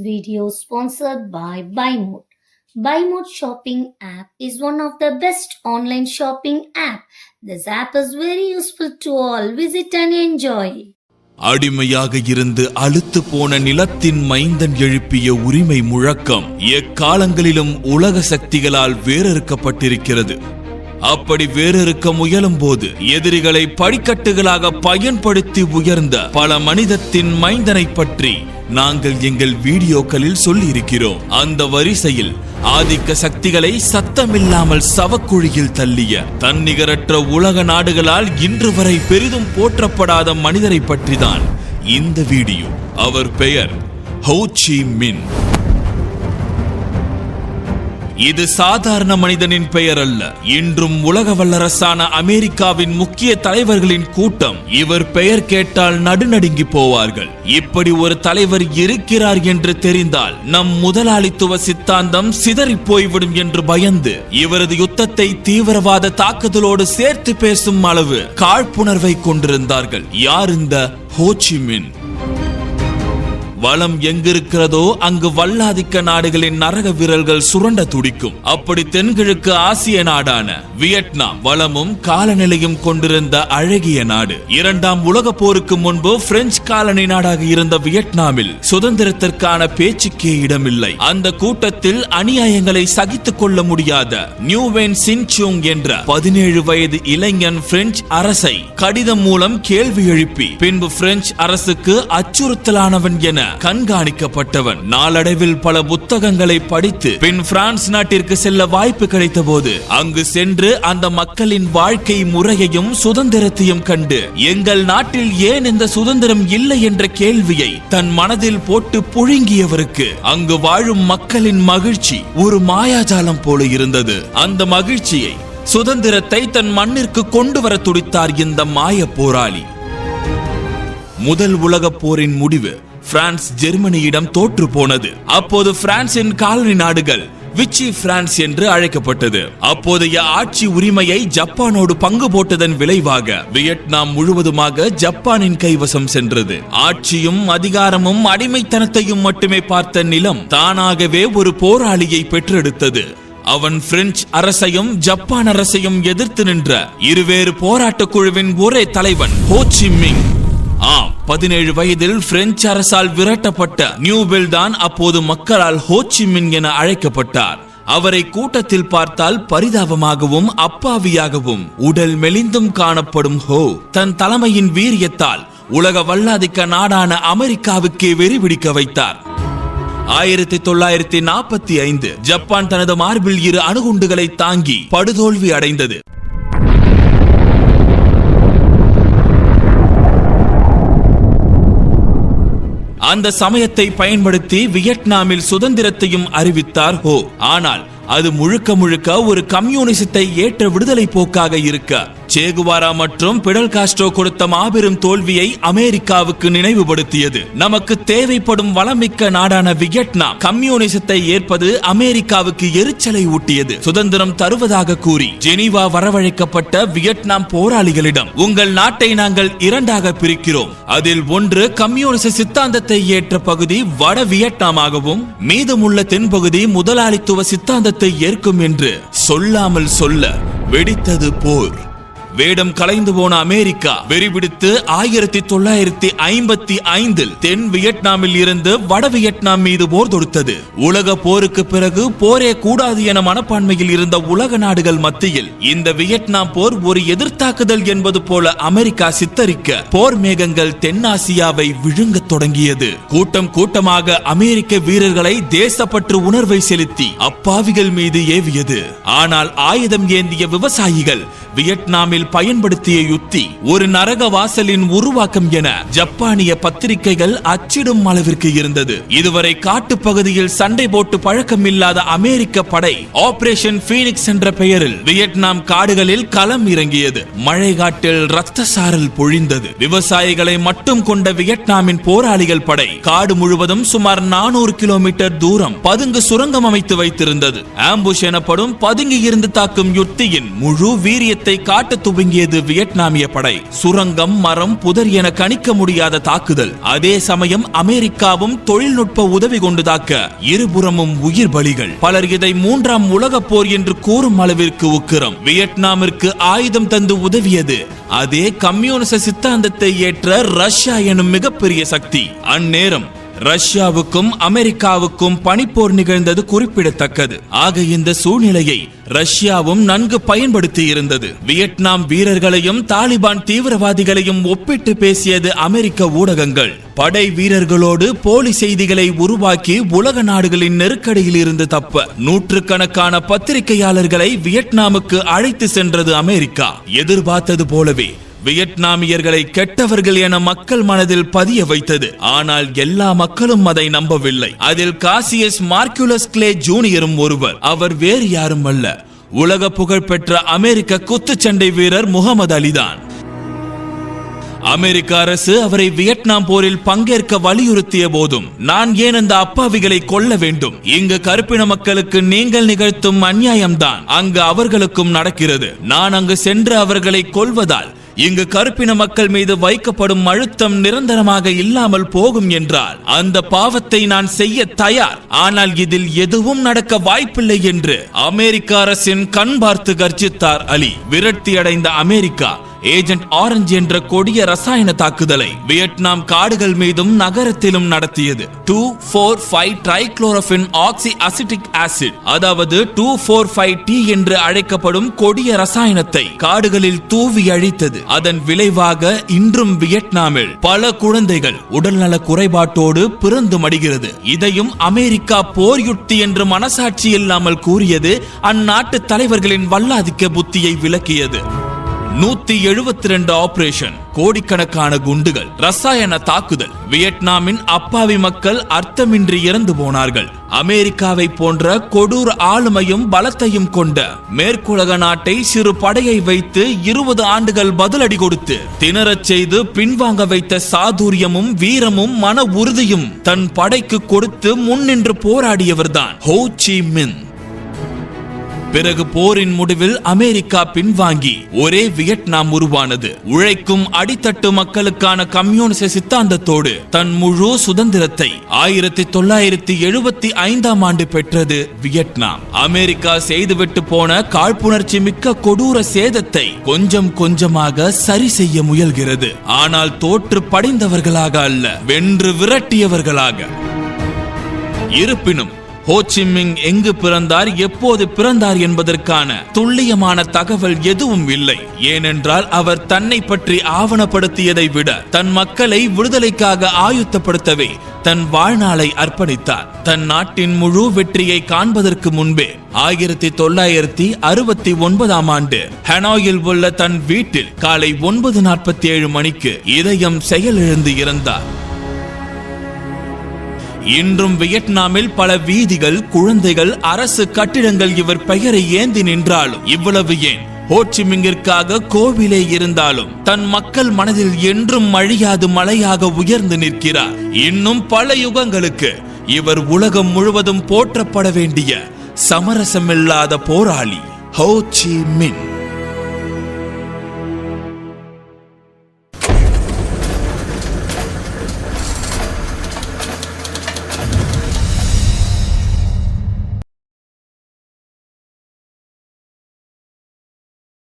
video sponsored by BuyMode. BuyMode shopping app is one of the best online shopping app. This app is very useful to all. Visit and enjoy. அடிமையாக இருந்து அழுத்து போன நிலத்தின் மைந்தன் எழுப்பிய உரிமை முழக்கம் எக்காலங்களிலும் உலக சக்திகளால் வேறறுக்கப்பட்டிருக்கிறது. அப்படி வேறறுக்க முயலும் போது எதிரிகளை படிக்கட்டுகளாக பயன்படுத்தி உயர்ந்த பல மனிதத்தின் மைந்தனை பற்றி நாங்கள் எங்கள் வீடியோக்களில் சொல்லியிருக்கிறோம். அந்த வரிசையில் ஆதிக்க சக்திகளை சத்தமில்லாமல் சவக்குழியில் தள்ளிய தன்னிகரற்ற உலக நாடுகளால் இன்று வரை பெரிதும் போற்றப்படாத மனிதரை பற்றிதான் இந்த வீடியோ. அவர் பெயர் ஹோ சி மின். இது சாதாரண மனிதனின் பெயர் அல்ல. இன்றும் உலக வல்லரசான அமெரிக்காவின் முக்கிய தலைவர்களின் கூட்டம் இவர் பெயர் கேட்டால் நடுநடுங்கி போவார்கள். இப்படி ஒரு தலைவர் இருக்கிறார் என்று தெரிந்தால் நம் முதலாளித்துவ சித்தாந்தம் சிதறி போய்விடும் என்று பயந்து இவரது யுத்தத்தை தீவிரவாத தாக்குதலோடு சேர்த்து பேசும் அளவு காழ்ப்புணர்வை கொண்டிருந்தார்கள். யார் இந்த ஹோ சி மின்? வளம் எங்கிருக்கிறதோ அங்கு வல்லாதிக்க நாடுகளின் நரக விரல்கள் சுரண்ட துடிக்கும். அப்படி தென்கிழக்கு ஆசிய நாடான வியட்நாம் வளமும் காலநிலையும் கொண்டிருந்த அழகிய நாடு. இரண்டாம் உலக போருக்கு முன்பு பிரெஞ்சு காலனி நாடாக இருந்த வியட்நாமில் சுதந்திரத்திற்கான பேச்சுக்கே இடமில்லை. அந்த கூட்டத்தில் அநியாயங்களை சகித்துக் கொள்ள முடியாத நியூவென் சின்சூங் என்ற 17 வயது இளைஞன் பிரெஞ்சு அரசை கடிதம் மூலம் கேள்வி எழுப்பி பின்பு பிரெஞ்சு அரசுக்கு அச்சுறுத்தலானவன் என கண்காணிக்கப்பட்டவன். நாளடைவில் பல புத்தகங்களை படித்து பின் பிரான்ஸ் நாட்டிற்கு செல்ல வாய்ப்பு கிடைத்த போது அங்கு சென்று அந்த மக்களின் வாழ்க்கை முறையையும் சுதந்திரத்தையும் கண்டு எங்கள் நாட்டில் ஏன் இந்த சுதந்திரம் இல்லை என்ற கேள்வியை தன் மனதில் போட்டு புழுங்கியவருக்கு அங்கு வாழும் மக்களின் மகிழ்ச்சி ஒரு மாயாஜாலம் போல இருந்தது. அந்த மகிழ்ச்சியை, சுதந்திரத்தை தன் மண்ணிற்கு கொண்டு வர துடித்தார் இந்த மாய போராளி. முதல் உலக போரின் முடிவு பிரான்ஸ் ஜெர்மனியிடம் தோற்று போனது. அப்போது பிரான்சின் காலனி நாடுகள் விச்சி பிரான்ஸ் என்று அழைக்கப்பட்டது. அப்போதைய ஆட்சி உரிமையை ஜப்பானோடு பங்கு போட்டதன் விளைவாக வியட்நாம் முழுவதுமாக ஜப்பானின் கைவசம் சென்றது. ஆட்சியும் அதிகாரமும் அடிமைத்தனத்தையும் மட்டுமே பார்த்த நிலம் தானாகவே ஒரு போராளியை பெற்றெடுத்தது. அவன் பிரெஞ்சு அரசையும் ஜப்பான் அரசையும் எதிர்த்து நின்ற இருவேறு போராட்ட குழுவின் ஒரே தலைவன் ஹோ சி மின். 17 வயதில் பிரெஞ்சு அரசால் விரட்டப்பட்ட நியூபெல் தான் அப்போது மக்களால் ஹோ சி மின் என அழைக்கப்பட்டார். அவரை கூட்டத்தில் பார்த்தால் பரிதாபமாகவும் அப்பாவியாகவும் உடல் மெலிந்தும் காணப்படும் ஹோ தன் தலைமையின் வீரியத்தால் உலக வல்லாதிக்க நாடான அமெரிக்காவுக்கே வெறி பிடிக்க வைத்தார். 1945 ஜப்பான் தனது மார்பில் 2 அணுகுண்டுகளை தாங்கி படுதோல்வி அடைந்தது. அந்த சமயத்தை பயன்படுத்தி வியட்நாமில் சுதந்திரத்தையும் அறிவித்தார் ஹோ. ஆனால் அது முழுக்க ஒரு கம்யூனிசத்தை ஏற்ற விடுதலை போக்காக இருக்க சேகுவாரா மற்றும் பிடல் காஸ்ட்ரோ கொடுத்த மாபெரும் தோல்வியை அமெரிக்காவுக்கு நினைவுபடுத்தியது. நமக்கு தேவைப்படும் வளமிக்க நாடான வியட்நாம் கம்யூனிசத்தை ஏற்பது அமெரிக்காவுக்கு எரிச்சலை ஊட்டியது. சுதந்திரம் தருவதாக கூறி ஜெனீவா வரவழைக்கப்பட்ட வியட்நாம் போராளிகளிடம் உங்கள் நாட்டை நாங்கள் 2ஆக பிரிக்கிறோம். அதில் ஒன்று கம்யூனிச சித்தாந்தத்தை ஏற்ற பகுதி வட வியட்நாமாகவும் மீதமுள்ள தென்பகுதி முதலாளித்துவ சித்தாந்தத்தை ஏற்கும் என்று சொல்லாமல் சொல்ல வெடித்தது போர். வேடம் கலைந்து போன அமெரிக்கா வெறிபிடித்து 1955 தென் வியட்நாமில் இருந்து வட வியட்நாம் மீது போர் தொடுத்தது. உலக போருக்கு பிறகு போரே கூடாது என மனப்பான்மையில் இருந்த உலக நாடுகள் மத்தியில் இந்த வியட்நாம் போர் ஒரு எதிர்த்தாக்குதல் என்பது போல அமெரிக்கா சித்தரிக்க போர் மேகங்கள் தென்னாசியாவை விழுங்க தொடங்கியது. கூட்டமாக அமெரிக்க வீரர்களை தேசப்பற்று உணர்வை செலுத்தி அப்பாவிகள் மீது ஏவியது. ஆனால் ஆயுதம் ஏந்திய விவசாயிகள் வியட்நாமில் பயன்படுத்திய யுத்தி ஒரு நரக வாசலின் உருவாக்கம் என ஜப்பானிய பத்திரிகைகள் அச்சிடும் அளவிற்கு இருந்தது. இதுவரை காட்டு பகுதியில் சண்டை போட்டு பழக்கம் இல்லாத அமெரிக்க படை ஆபரேஷன் பீனிக்ஸ் என்ற பெயரில் வியட்நாம் காடுகளில் களம் இறங்கியது. மழை காட்டில் ரத்த சாரல் பொழிந்தது. விவசாயிகளை மட்டும் கொண்ட வியட்நாமின் போராளிகள் படை காடு முழுவதும் சுமார் 400 கிலோமீட்டர் தூரம் பதுங்கு சுரங்கம் அமைத்து வைத்திருந்தது. ஆம்புஷ் எனப்படும் பதுங்கி இருந்து தாக்கும் யுத்தியின் முழு வீரியத்தை வீரியத்தை காட்ட துவங்கியது வியட்நாமிய படை. சுரங்கம், மரம், புதர் என கணிக்க முடியாத தாக்குதல். அதே சமயம் அமெரிக்காவும் தொழில்நுட்ப உதவி கொண்டு தாக்க இருபுறமும் உயிர் பலிகள். பலர் இதை 3ஆம் உலகப் போர் என்று கூறும் அளவிற்கு உக்கிரம். வியட்நாமிற்கு ஆயுதம் தந்து உதவியது அதே கம்யூனிச சித்தாந்தத்தை ஏற்ற ரஷ்யா எனும் மிகப்பெரிய சக்தி. அந்நேரம் ரஷ்யாவுக்கும் அமெரிக்காவுக்கும் பனிப்போர் நிகழ்ந்தது குறிப்பிடத்தக்கது. ஆக இந்த சூழ்நிலையை ரஷ்யாவும் நன்கு பயன்படுத்தி இருந்தது. வியட்நாம் வீரர்களையும் தாலிபான் தீவிரவாதிகளையும் ஒப்பிட்டு பேசியது அமெரிக்க ஊடகங்கள். படை வீரர்களோடு போலி செய்திகளை உருவாக்கி உலக நாடுகளின் நெருக்கடியில் இருந்து தப்ப நூற்றுக்கணக்கான பத்திரிகையாளர்களை வியட்நாமுக்கு அழைத்து சென்றது அமெரிக்கா. எதிர்பார்த்தது போலவே வியட்நாமியர்களை கெட்டவர்கள் என மக்கள் மனதில் பதிய வைத்தது. ஆனால் எல்லா மக்களும் அதை நம்பவில்லை. அதில் காசியஸ் மார்குலஸ் கிளே ஜூனியரும் ஒருவர். அவர் வேறு யாரும் அல்ல, உலக புகழ்பெற்ற அமெரிக்க குத்துச்சண்டை வீரர் முகமது அலிதான். அமெரிக்க அரசு அவரை வியட்நாம் போரில் பங்கேற்க வலியுறுத்திய போதும், நான் ஏன் அந்த அப்பாவிகளை கொல்ல வேண்டும்? இங்கு கருப்பின மக்களுக்கு நீங்கள் நிகழ்த்தும் அநியாயம்தான் அங்கு அவர்களுக்கும் நடக்கிறது. நான் அங்கு சென்று அவர்களை கொல்வதால் இங்கு கருப்பின மக்கள் மீது வைக்கப்படும் அழுத்தம் நிரந்தரமாக இல்லாமல் போகும் என்றால் அந்த பாவத்தை நான் செய்ய தயார். ஆனால் இதில் எதுவும் நடக்க வாய்ப்பில்லை என்று அமெரிக்க அரசின் கண் பார்த்து கர்ஜித்தார் அலி. விரக்தி அடைந்த அமெரிக்கா ஏஜென்ட் ஆரஞ்சு என்ற கொடிய ரசாயன தாக்குதலை வியட்நாம் காடுகள் மீதும் நகரத்திலும் நடத்தியது. 2,4,5 ட்ரைக்ளோரோபின் ஆக்சி அசிட்டிக் ஆசிட், அதாவது 2,4,5-T என்று அழைக்கப்படும் கொடிய ரசாயனத்தை காடுகளில் தூவி அழித்தது. அதன் விளைவாக இன்றும் வியட்நாமில் பல குழந்தைகள் உடல்நல குறைபாட்டோடு பிறந்து மடிகிறது. இதையும் அமெரிக்கா போர் யுக்தி என்று மனசாட்சி இல்லாமல் கூறியது அந்நாட்டு தலைவர்களின் வல்லாதிக்க புத்தியை விளக்கியது. 172 ஆபரேஷன், கோடிக்கணக்கான குண்டுகள், ரசாயன தாக்குதல். வியட்நாமின் அப்பாவி மக்கள் அர்த்தமின்றி இறந்து போனார்கள். அமெரிக்காவை போன்ற கொடூர ஆளுமையும் பலத்தையும் கொண்ட மேற்குலக நாட்டை சிறு படையை வைத்து 20 ஆண்டுகள் பதிலடி கொடுத்து திணறச் செய்து பின்வாங்க வைத்த சாதுரியமும் வீரமும் மன உறுதியும் தன் படைக்கு கொடுத்து முன்னின்று போராடியவர்தான் ஹோ சி மின். பிறகு போரின் முடிவில் அமெரிக்கா பின்வாங்கி ஒரே வியட்நாம் உருவானது. உழைக்கும் அடித்தட்டு மக்களுக்கான கம்யூனிச சித்தாந்தத்தோடு தன் முழு சுதந்திரத்தை 1975ஆம் ஆண்டு பெற்றது வியட்நாம். அமெரிக்கா செய்துவிட்டு போன காழ்ப்புணர்ச்சி மிக்க கொடூர சேதத்தை கொஞ்சம் கொஞ்சமாக சரி செய்ய முயல்கிறது. ஆனால் தோற்று படிந்தவர்களாக அல்ல, வென்று விரட்டியவர்களாக. இருப்பினும் ஹோ சி மின் எங்கு பிறந்தார், எப்போது பிறந்தார் என்பதற்கான துல்லியமான தகவல் எதுவும் இல்லை. ஏனென்றால் அவர் தன்னை பற்றி ஆவணப்படுத்தியதை விட தன் மக்களை விடுதலைக்காக ஆயுத்தப்படுத்தவே தன் வாழ்நாளை அர்ப்பணித்தார். தன் நாட்டின் முழு வெற்றியை காண்பதற்கு முன்பே 1969ஆம் ஆண்டு ஹனாயில் உள்ள தன் வீட்டில் காலை 9:47 மணிக்கு இதயம் செயலிழந்து இறந்தார். இன்றும் வியட்நாமில் பல வீதிகள், குழந்தைகள், அரசு கட்டிடங்கள் இவர் பெயரை ஏந்தி நின்றாலும், இவ்வளவு ஏன் ஹோ சி மின்கிற்காக கோவிலே இருந்தாலும் தன் மக்கள் மனதில் என்றும் அழியாது மலையாக உயர்ந்து நிற்கிறார். இன்னும் பல யுகங்களுக்கு இவர் உலகம் முழுவதும் போற்றப்பட வேண்டிய சமரசமில்லாத போராளி ஹோ சி மின்.